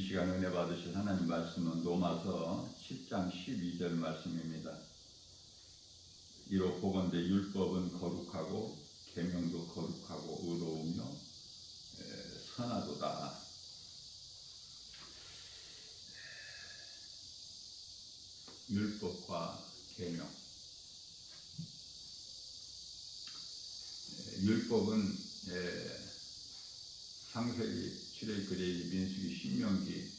시간 은혜 받으신 하나님 말씀은 로마서 10장 12절 말씀입니다. 이로 보건대 율법은 거룩하고 계명도 거룩하고 의로우며 선하도다. 율법과 계명. 율법은 창세기, 출애굽기, 민수기, 신명기,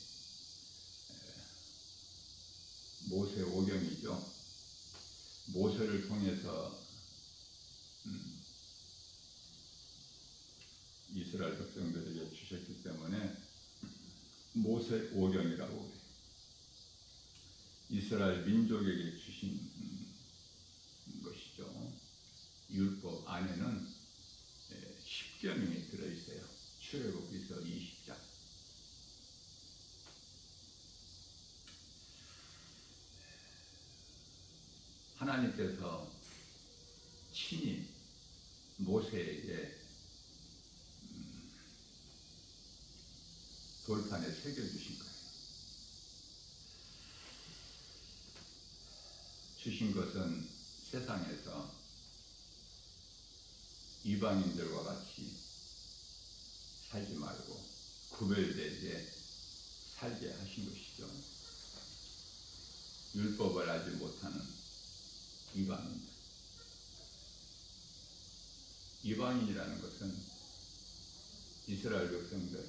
모세 오경이죠. 모세를 통해서 이스라엘 백성들에게 주셨기 때문에 모세 오경이라고 해요. 이스라엘 민족에게 주신 것이죠. 율법 안에는 십계명이 들어있어요. 출애굽기서 20장. 하나님께서 친히 모세에게 돌판에 새겨주신 거예요. 주신 것은 세상에서 이방인들과 같이 살지 말고 구별되게 살게 하신 것이죠. 율법을 알지 못하는 이방인들. 이방인이라는 것은 이스라엘 백성들,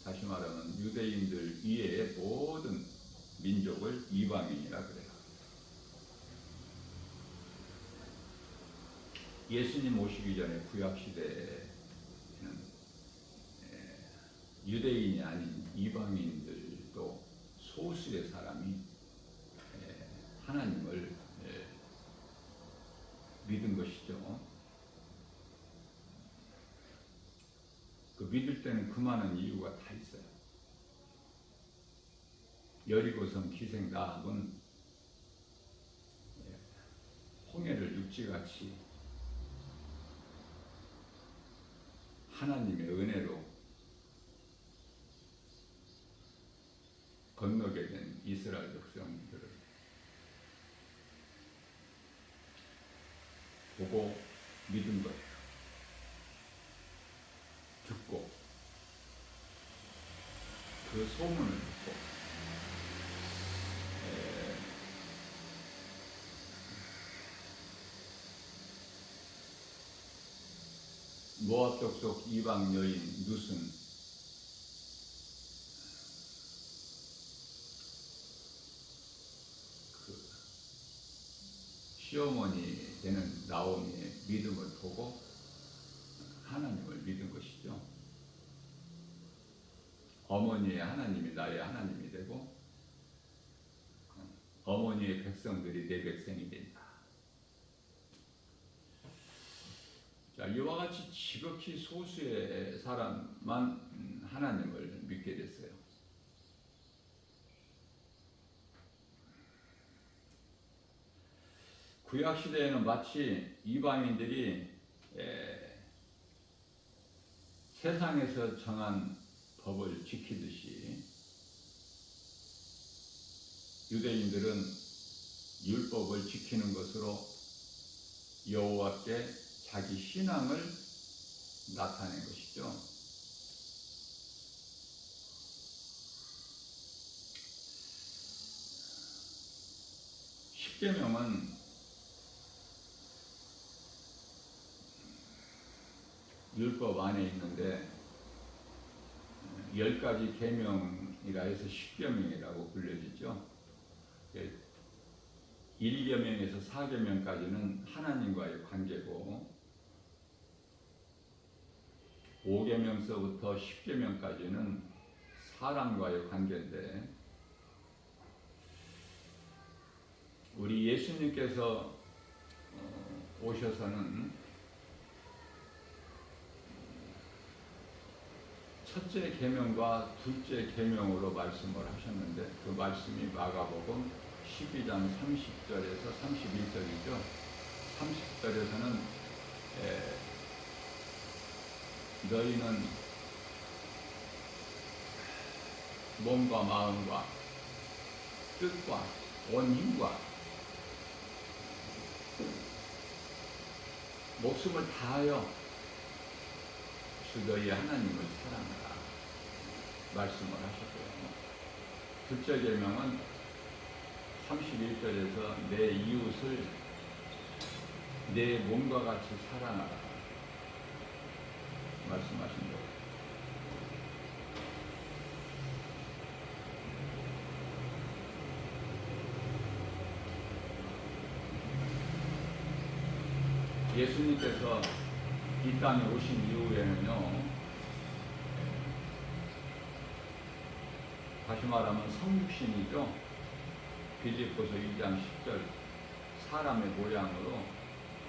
다시 말하면 유대인들 이외의 모든 민족을 이방인이라 그래요. 예수님 오시기 전에 구약시대에는 유대인이 아닌 이방인들도 소수의 사람이 하나님을 믿은 것이죠. 그 믿을 때는 그 많은 이유가 다 있어요. 여리고성 기생 라합은 홍해를 육지같이 하나님의 은혜로 건너게 된 이스라엘 백성들을 보고 믿은 거예요. 듣고 그 소문을 듣고 모압 족속 이방 여인 룻은 그 시어머니 되는 나오미의 믿음을 보고 하나님을 믿은 것이죠. 어머니의 하나님이 나의 하나님이 되고 어머니의 백성들이 내 백성이 된다. 자, 이와 같이 지극히 소수의 사람만 하나님을 믿게 됐어요. 구약 시대에는 마치 이방인들이 세상에서 정한 법을 지키듯이 유대인들은 율법을 지키는 것으로 여호와께 자기 신앙을 나타낸 것이죠. 십계명은 율법 안에 있는데 10가지 계명이라 해서 십계명이라고 불려지죠. 1계명에서 4계명까지는 하나님과의 관계고 5계명서부터 10계명까지는 사람과의 관계인데 우리 예수님께서 오셔서는 첫째 계명과 둘째 계명으로 말씀을 하셨는데 그 말씀이 마가복음 12장 30절에서 31절이죠. 30절에서는 너희는 몸과 마음과 뜻과 온 힘과 목숨을 다하여 주 너희 하나님을 사랑하라 말씀을 하셨고요. 둘째 계명은 31절에서 내 이웃을 내 몸과 같이 사랑하라 말씀하신 거예요. 예수님께서 이 땅에 오신 이후에는요, 다시 말하면 성육신이죠. 빌립보서 1장 10절 사람의 모양으로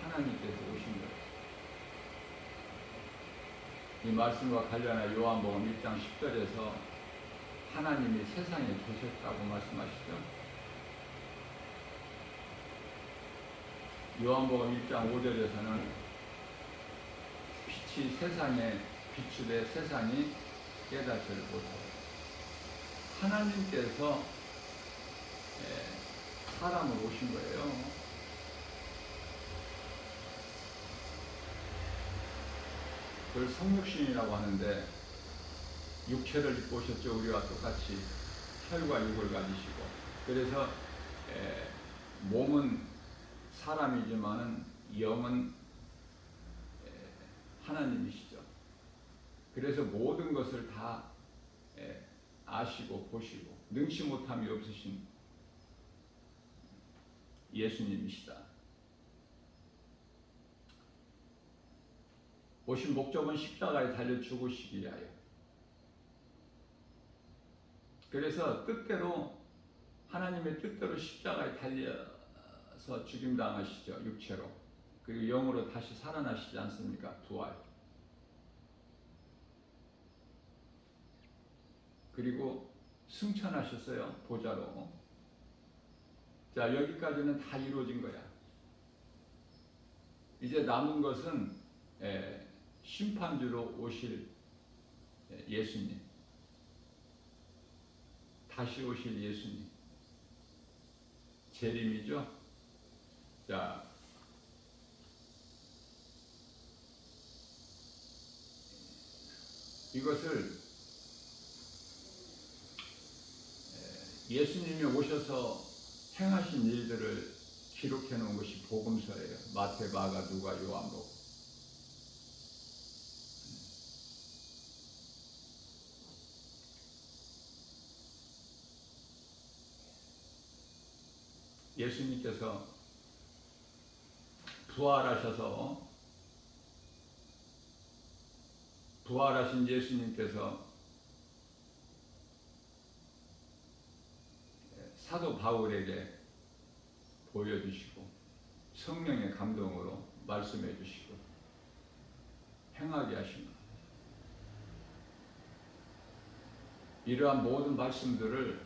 하나님께서 오신 거예요. 이 말씀과 관련해 요한복음 1장 10절에서 하나님이 세상에 계셨다고 말씀하시죠. 요한복음 1장 5절에서는 빛이 세상에 비추되 세상이 깨닫지를 못하고 하나님께서 사람으로 오신 거예요. 그걸 성육신이라고 하는데 육체를 입고 오셨죠. 우리와 똑같이 혈과 육을 가지시고 그래서 몸은 사람이지만은 영은 하나님이시죠. 그래서 모든 것을 다 아시고 보시고 능치 못함이 없으신 예수님이시다. 오신 목적은 십자가에 달려 죽으시기 위하여. 그래서 뜻대로 하나님의 뜻대로 십자가에 달려서 죽임당하시죠. 육체로. 그리고 영으로 다시 살아나시지 않습니까? 부활. 그리고 승천하셨어요. 보좌로. 자, 여기까지는 다 이루어진 거야. 이제 남은 것은 심판주로 오실 예수님. 다시 오실 예수님. 재림이죠. 자, 이것을 예수님이 오셔서 행하신 일들을 기록해 놓은 것이 복음서예요. 마태, 마가, 누가, 요한복음. 예수님께서 부활하신 예수님께서 사도 바울에게 보여주시고 성령의 감동으로 말씀해 주시고 행하게 하신 것. 이러한 모든 말씀들을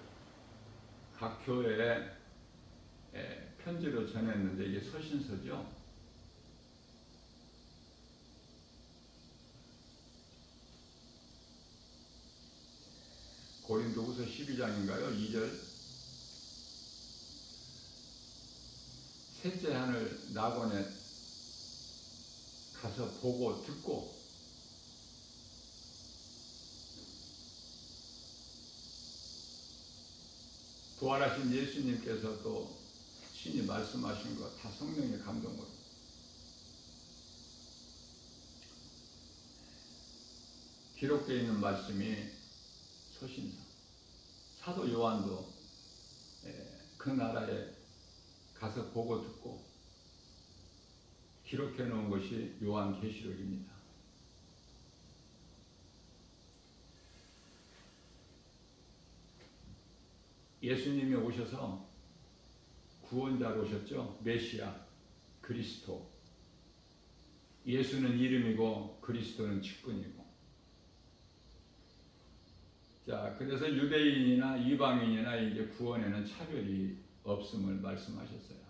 각 교회에 편지로 전했는데 이게 서신서죠. 고린도후서 12장인가요? 2절 셋째 하늘 낙원에 가서 보고 듣고 부활하신 예수님께서 또 신이 말씀하신 것 다 성령의 감동으로 기록되어 있는 말씀이 서신서. 사도 요한도 그 나라에 가서 보고 듣고 기록해 놓은 것이 요한계시록입니다. 예수님이 오셔서 구원자로 오셨죠. 메시아, 그리스도. 예수는 이름이고 그리스도는 직분이고. 자, 그래서 유대인이나 이방인이나 이제 구원에는 차별이 없음을 말씀하셨어요.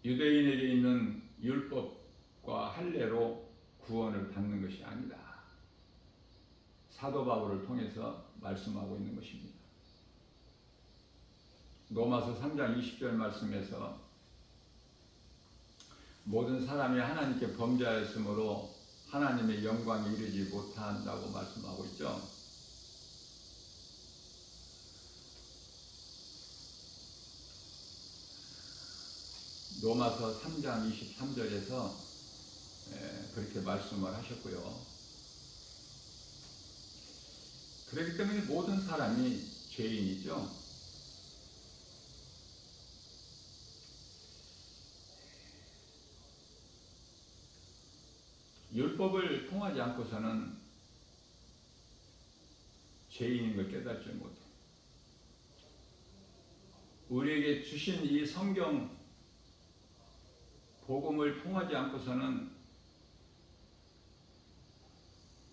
유대인에게 있는 율법과 할례로 구원을 받는 것이 아니다. 사도 바울을 통해서 말씀하고 있는 것입니다. 로마서 3장 20절 말씀에서 모든 사람이 하나님께 범죄하였으므로 하나님의 영광에 이르지 못한다고 말씀하고 있죠. 로마서 3장 23절에서 그렇게 말씀을 하셨고요. 그렇기 때문에 모든 사람이 죄인이죠. 율법을 통하지 않고서는 죄인인 걸 깨닫지 못해. 우리에게 주신 이 성경 복음을 통하지 않고서는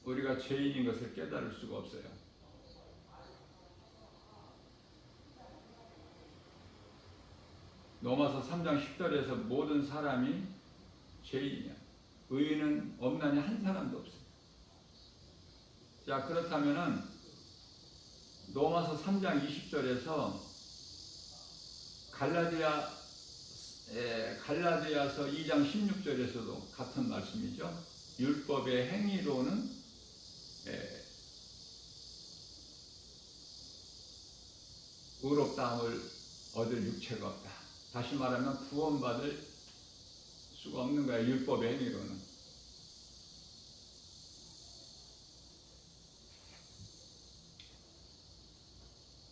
우리가 죄인인 것을 깨달을 수가 없어요. 로마서 3장 10절에서 모든 사람이 죄인이야. 의인은 없나니 한 사람도 없어요. 자, 그렇다면은 로마서 3장 20절에서 갈라디아서 2장 16절에서도 같은 말씀이죠. 율법의 행위로는 의롭다함을 얻을 육체가 없다. 다시 말하면 구원받을 수가 없는 거야. 율법의 행위로는.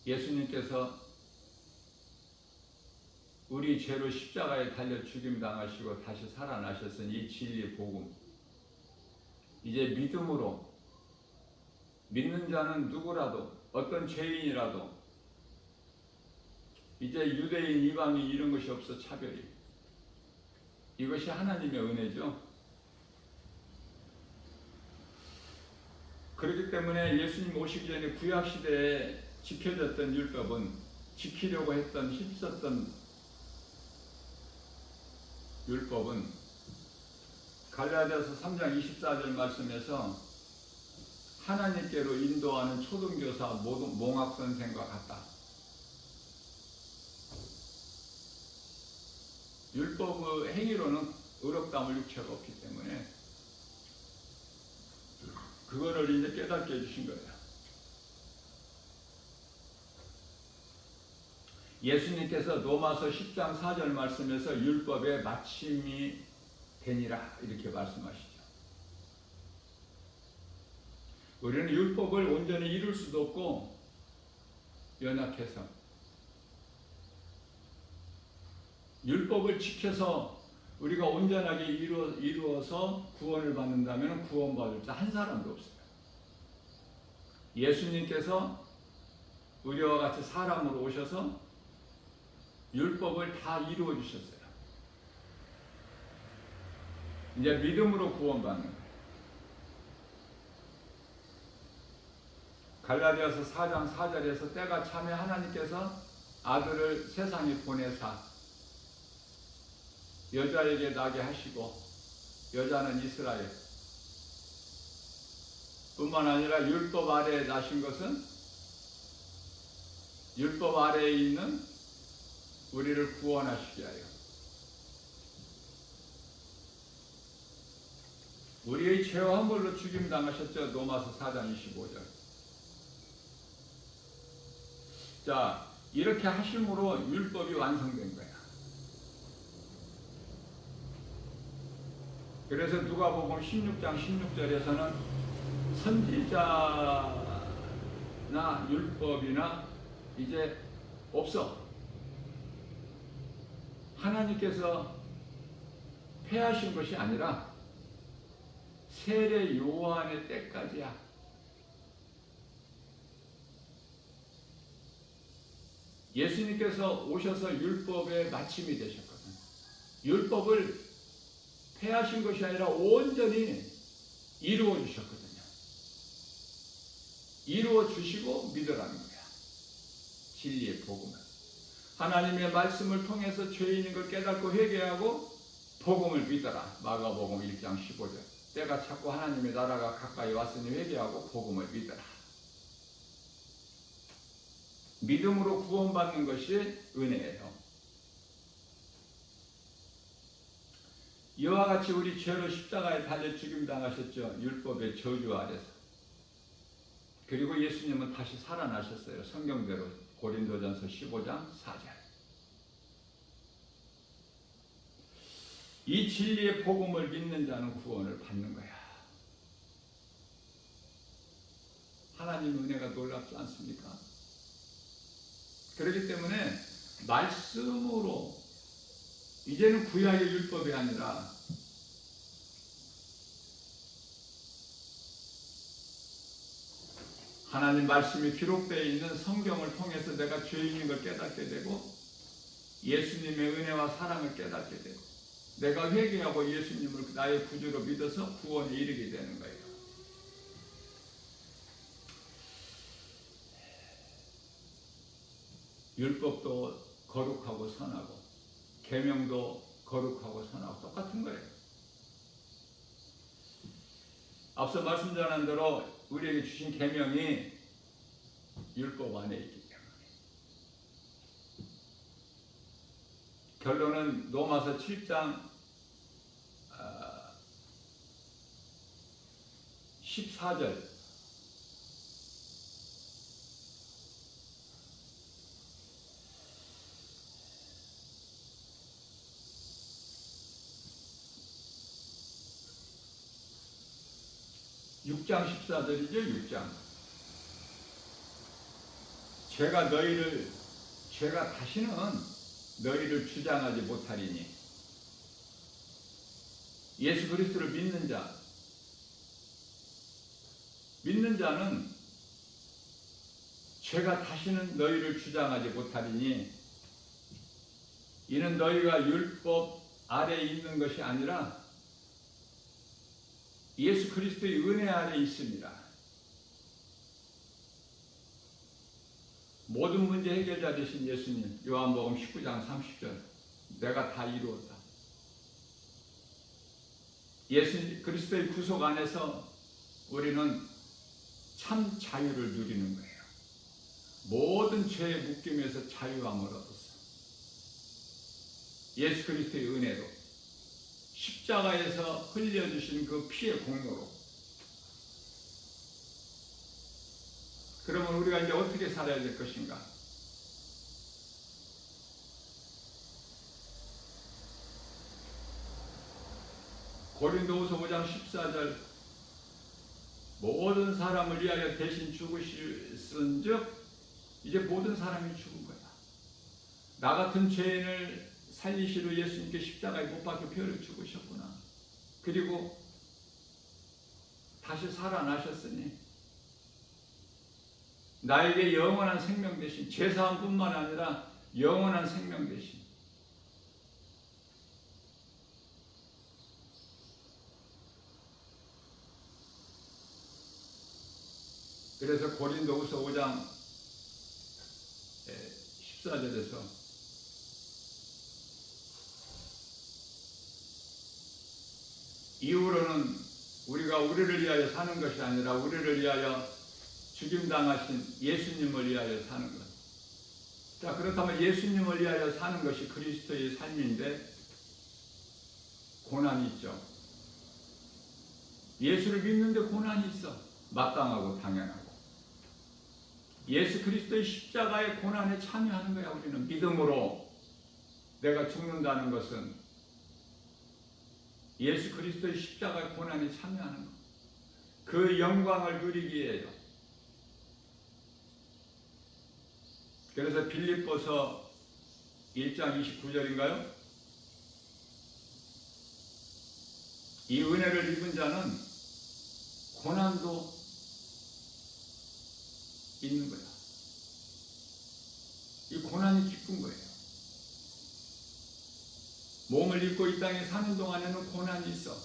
예수님께서 우리 죄로 십자가에 달려 죽임당하시고 다시 살아나셨으니 이 진리의 복음, 이제 믿음으로 믿는 자는 누구라도 어떤 죄인이라도 이제 유대인 이방인 이런 것이 없어 차별이. 이것이 하나님의 은혜죠. 그렇기 때문에 예수님 오시기 전에 구약시대에 지켜졌던 율법은, 지키려고 했던 힘썼던 율법은 갈라디아서 3장 24절 말씀에서 하나님께로 인도하는 초등교사 몽학선생과 같다. 율법의 행위로는 의롭다함을 육체가 없기 때문에 그거를 이제 깨닫게 해주신 거예요. 예수님께서 로마서 10장 4절 말씀에서 율법의 마침이 되니라 이렇게 말씀하시죠. 우리는 율법을 온전히 이룰 수도 없고 연약해서 율법을 지켜서 우리가 온전하게 이루어서 구원을 받는다면 구원받을 자 한 사람도 없어요. 예수님께서 우리와 같이 사람으로 오셔서 율법을 다 이루어 주셨어요. 이제 믿음으로 구원받는 거예요. 갈라디아서 4장 4절에서 때가 차면 하나님께서 아들을 세상에 보내사 여자에게 나게 하시고, 여자는 이스라엘 뿐만 아니라 율법 아래에 나신 것은 율법 아래에 있는 우리를 구원하시게 하여 우리의 죄와 함물로 죽임당하셨죠. 로마서 4장 25절. 자, 이렇게 하심으로 율법이 완성된 거야. 그래서 누가복음 16장 16절에서는 선지자나 율법이나 이제 없어. 하나님께서 폐하신 것이 아니라 세례 요한의 때까지야. 예수님께서 오셔서 율법의 마침이 되셨거든. 율법을 폐하신 것이 아니라 온전히 이루어 주셨거든요. 이루어 주시고 믿으라는 거야. 진리의 복음을. 하나님의 말씀을 통해서 죄인인 걸 깨닫고 회개하고 복음을 믿어라. 마가복음 1장 15절. 때가 찼고 하나님의 나라가 가까이 왔으니 회개하고 복음을 믿어라. 믿음으로 구원받는 것이 은혜예요. 이와 같이 우리 죄로 십자가에 달려 죽임당하셨죠. 율법의 저주 아래서. 그리고 예수님은 다시 살아나셨어요. 성경대로 고린도전서 15장 4절. 이 진리의 복음을 믿는 자는 구원을 받는 거야. 하나님 은혜가 놀랍지 않습니까? 그렇기 때문에 말씀으로 이제는 구약의 율법이 아니라 하나님 말씀이 기록되어 있는 성경을 통해서 내가 죄인인 걸 깨닫게 되고 예수님의 은혜와 사랑을 깨닫게 되고 내가 회개하고 예수님을 나의 구주로 믿어서 구원에 이르게 되는 거예요. 율법도 거룩하고 선하고 계명도 거룩하고 선하고 똑같은 거예요. 앞서 말씀 전한 대로 우리에게 주신 계명이 율법 안에 있기 때문에 결론은 로마서 7장 14절 6장 14절이죠. 6장. 죄가 다시는 너희를 주장하지 못하리니 예수 그리스도를 믿는 자는 죄가 다시는 너희를 주장하지 못하리니 이는 너희가 율법 아래에 있는 것이 아니라 예수 그리스도의 은혜 아래 있습니다. 모든 문제 해결자 되신 예수님, 요한복음 19장 30절, 내가 다 이루었다. 예수 그리스도의 구속 안에서 우리는 참 자유를 누리는 거예요. 모든 죄의 묶임에서 자유함을 얻었어. 예수 그리스도의 은혜로. 십자가에서 흘려주신 그 피의 공로로. 그러면 우리가 이제 어떻게 살아야 될 것인가? 고린도후서 5장 14절 모든 사람을 위하여 대신 죽으셨은즉 이제 모든 사람이 죽은 거야. 나 같은 죄인을 살리시러 예수님께 십자가에 못 박혀 피를 죽으셨구나. 그리고 다시 살아나셨으니 나에게 영원한 생명 대신 죄사함뿐만 아니라 영원한 생명 대신 그래서 고린도후서 5장 14절에서 이후로는 우리가 우리를 위하여 사는 것이 아니라 우리를 위하여 죽임당하신 예수님을 위하여 사는 것. 자, 그렇다면 예수님을 위하여 사는 것이 그리스도의 삶인데 고난이 있죠. 예수를 믿는데 고난이 있어. 마땅하고 당연하고. 예수 그리스도의 십자가의 고난에 참여하는 거야. 우리는 믿음으로 내가 죽는다는 것은 예수 그리스도의 십자가의 고난에 참여하는 것. 그 영광을 누리기 위해요. 그래서 빌립보서 1장 29절인가요? 이 은혜를 입은 자는 고난도 있는 거야. 이 고난이 기쁜 거예요. 몸을 입고 이 땅에 사는 동안에는 고난이 있어.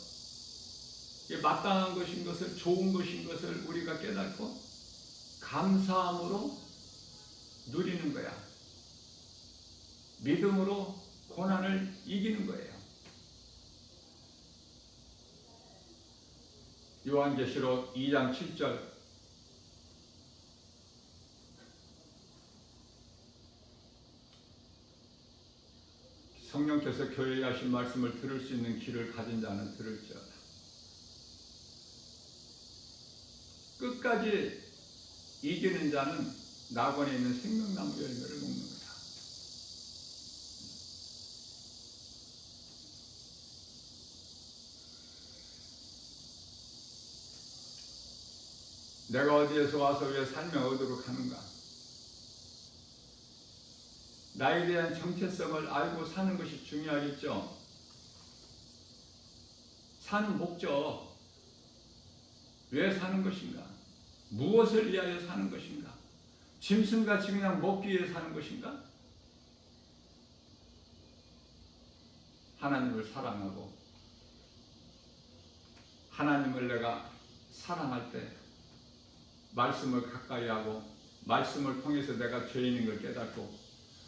이게 마땅한 것인 것을, 좋은 것인 것을 우리가 깨닫고 감사함으로 누리는 거야. 믿음으로 고난을 이기는 거예요. 요한계시록 2장 7절 성령께서 교회에 하신 말씀을 들을 수 있는 귀를 가진 자는 들을지어다. 끝까지 이기는 자는 낙원에 있는 생명나무 열매를 먹는 거다. 내가 어디에서 와서 왜 삶의 어디로 가는가? 나에 대한 정체성을 알고 사는 것이 중요하겠죠. 사는 목적, 왜 사는 것인가? 무엇을 위하여 사는 것인가? 짐승같이 그냥 먹기 위해 사는 것인가? 하나님을 사랑하고 하나님을 내가 사랑할 때 말씀을 가까이 하고 말씀을 통해서 내가 죄인인 걸 깨닫고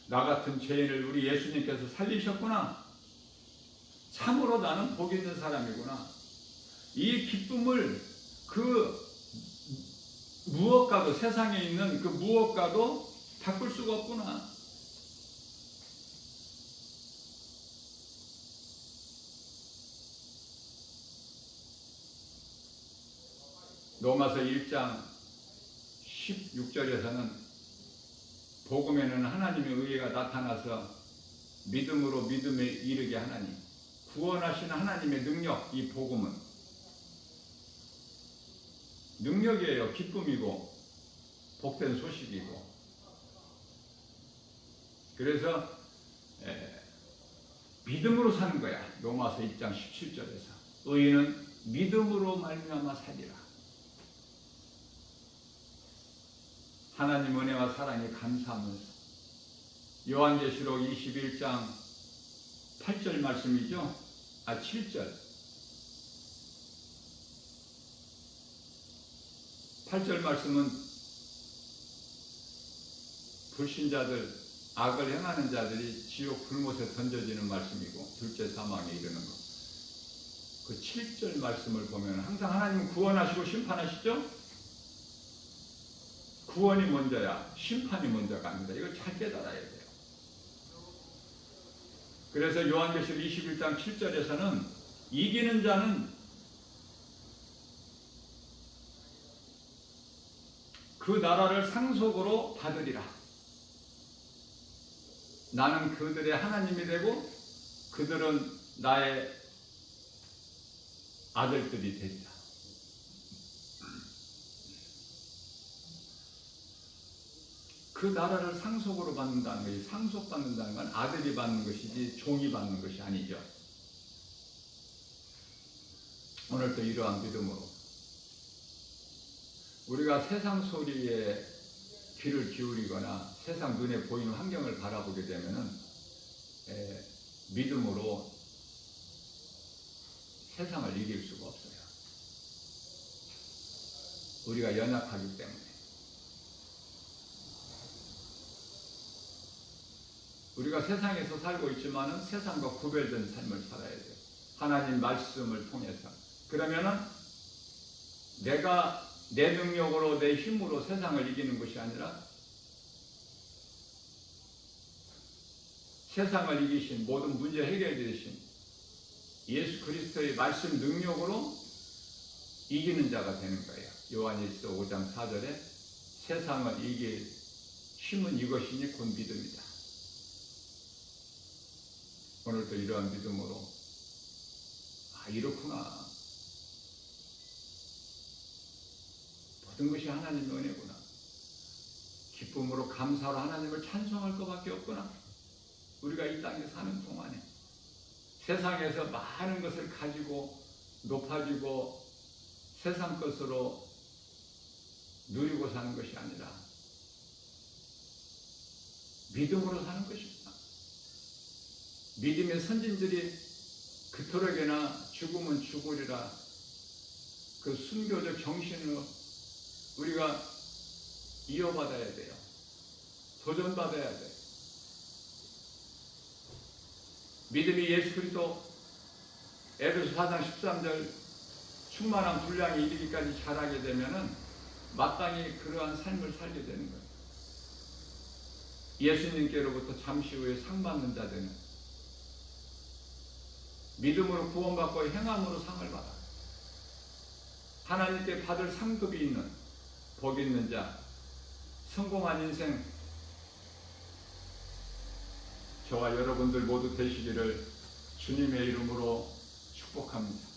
나 같은 죄인을 우리 예수님께서 살리셨구나. 참으로 나는 복 있는 사람이구나. 이 기쁨을 그 무엇과도 세상에 있는 그 무엇과도 바꿀 수가 없구나. 로마서 1장 16절에서는 복음에는 하나님의 의가 나타나서 믿음으로 믿음에 이르게 하나니 구원하시는 하나님의 능력, 이 복음은 능력이에요. 기쁨이고 복된 소식이고. 그래서 믿음으로 사는 거야. 로마서 1장 17절에서 의인은 믿음으로 말미암아 살리라. 하나님 은혜와 사랑에 감사하면서 요한계시록 21장 8절 말씀이죠. 7절 8절 말씀은 불신자들, 악을 행하는 자들이 지옥 불못에 던져지는 말씀이고 둘째 사망에 이르는 것. 그 7절 말씀을 보면 항상 하나님은 구원하시고 심판하시죠. 구원이 먼저야 심판이 먼저가 아니다. 이걸 잘 깨달아야 돼요. 그래서 요한계시록 21장 7절에서는 이기는 자는 그 나라를 상속으로 받으리라. 나는 그들의 하나님이 되고 그들은 나의 아들들이 되리라. 그 나라를 상속으로 받는다는 것이, 상속받는다는 건 아들이 받는 것이지 종이 받는 것이 아니죠. 오늘도 이러한 믿음으로 우리가 세상 소리에 귀를 기울이거나 세상 눈에 보이는 환경을 바라보게 되면은 믿음으로 세상을 이길 수가 없어요. 우리가 연약하기 때문에. 우리가 세상에서 살고 있지만은 세상과 구별된 삶을 살아야 돼요. 하나님 말씀을 통해서. 그러면은 내가 내 능력으로 내 힘으로 세상을 이기는 것이 아니라 세상을 이기신 모든 문제 해결해 주신 예수 그리스도의 말씀 능력으로 이기는 자가 되는 거예요. 요한일서 5장 4절에 세상을 이길 힘은 이것이니 곧 믿음이다. 오늘도 이러한 믿음으로 이렇구나. 모든 것이 하나님의 은혜구나. 기쁨으로 감사로 하나님을 찬송할 것밖에 없구나. 우리가 이 땅에 사는 동안에 세상에서 많은 것을 가지고 높아지고 세상 것으로 누리고 사는 것이 아니라 믿음으로 사는 것입니다. 믿음의 선진들이 그토록이나 죽으면 죽으리라 그 순교적 정신으로 우리가 이어받아야 돼요. 도전받아야 돼요. 믿음이 예수 그리스도 에베소 4장 13절 충만한 분량에 이르기까지 자라게 되면은 마땅히 그러한 삶을 살게 되는 거예요. 예수님께로부터 잠시 후에 상 받는 자들은 믿음으로 구원받고 행함으로 상을 받아요. 하나님께 받을 상급이 있는, 복 있는 자, 성공한 인생, 저와 여러분들 모두 되시기를 주님의 이름으로 축복합니다.